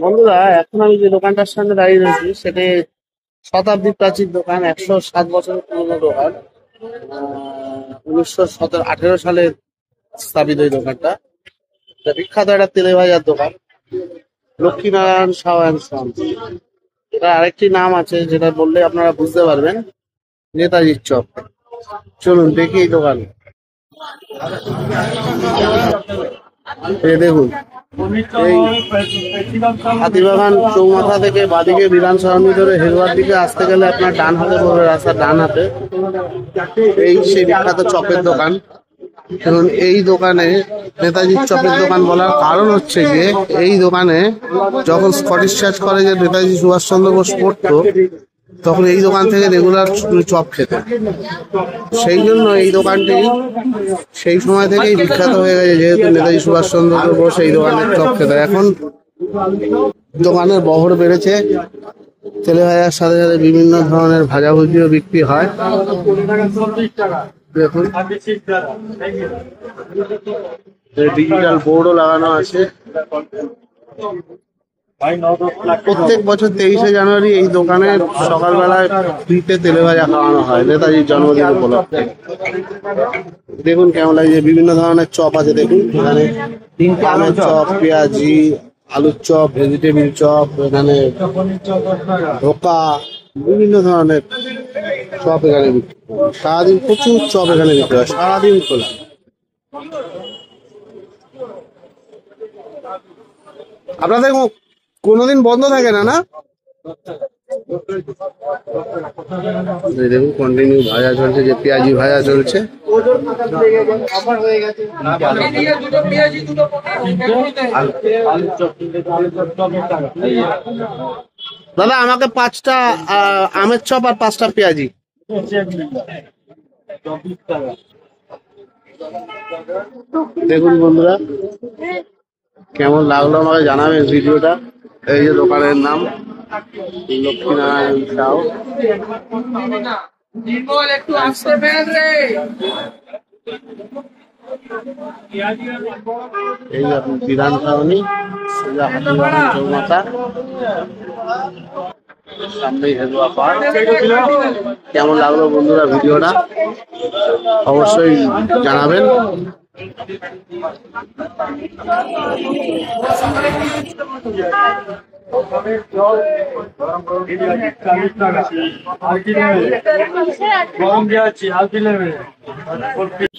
বন্ধুরা, এখন আমি যে দোকানটার সামনে দাঁড়িয়ে রয়েছি সেটি শতাব্দী প্রাচীন দোকান, 107 বছরের পুরনো দোকান। 1918 সালে স্থাপিত এই দোকানটা। এটা বিখ্যাত একটা তেলে ভাজার দোকান, লক্ষ্মীনারায়ণ সাউ অ্যান্ড সন্স। এটা আরেকটি নাম আছে যেটা বললে আপনারা বুঝতে পারবেন, নেতাজির চপ। চলুন দেখি এই দোকান। এই দেখুন, এই হাতিবাগান চৌমাথা থেকে বাদিকে বিধান সরণি ধরে হেলুয়ার দিকে আসতে গেলে আপনার ডান হাতে পড়বে রাস্তা, ডান হাতে এই সেই বিখ্যাত চপের দোকান। এবং এই দোকানে নেতাজির চপের দোকান বলার কারণ হচ্ছে যে এই দোকানে যখন স্কটিশ চার্চ কলেজে নেতাজি সুভাষচন্দ্র বোস পড়তো তখন এই দোকান থেকে রেগুলার চপ খেতেন। সেই জন্য এই দোকানটি সেই সময় থেকেই বিখ্যাত হয়ে গেছে, যেহেতু নেতাজি সুভাষচন্দ্র বোস এই দোকানের চপ খেতেন। এখন দোকানের বহর বেড়েছে, তেলে ভাজার সাথে সাথে বিভিন্ন ধরনের ভাজাভুজিও বিক্রি হয়। দেখুন, ডিজিটাল বোর্ডও লাগানো আছে। প্রত্যেক বছর 23শে জানুয়ারি এই দোকানে সকালবেলায় ফ্রিতে তেলে ভাজা খাওয়ানো হয় নেতাজির জন্মদিন উপলক্ষে। দেখুন কেমন লাগছে, বিভিন্ন ধরনের চপ আছে। দেখুন এখানে আমের চপ, পেঁয়াজি, আলুর চপ, ভেজিটেবিল চপ, এখানে ধোকা, বিভিন্ন ধরনের চপ এখানে বিক্রি হয়। সারাদিন প্রচুর চপ এখানে বিক্রি হয়, সারাদিন খোলা। আপনাদের কোনোদিন বন্ধ থাকে না? না, দেখুন কন্টিনিউ ভাজা চলছে, যে পেঁয়াজি ভাজা চলছে। দাদা, আমাকে 5টা আমের চপ আর 5টা পেঁয়াজি। দেখুন বন্ধুরা, কেমন লাগলো আমাকে জানাবেন ভিডিওটা। এই যে দোকানের নাম লক্ষ্মীনারায়ণ সাউ। এই বিধান সরণি, চৌমাথা, সামনেই হেদুয়া পার্ক। কেমন লাগলো বন্ধুরা ভিডিওটা অবশ্যই জানাবেন।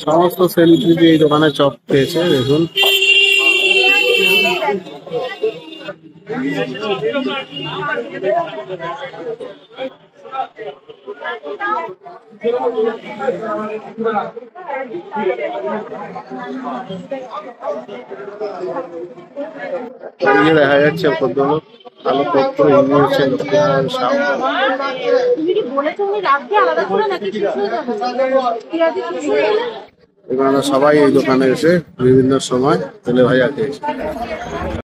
সমস্ত সেলিব্রিটি এই দোকানে চপ পেয়েছে। দেখুন দেখা যাচ্ছে ভদ্রলোক আলো পত্র ইনি হচ্ছে লক্ষ্মীনারায়ণ সাউ। এখানে সবাই এই দোকানে এসে বিভিন্ন সময় তেলে ভাজা খেয়েছে।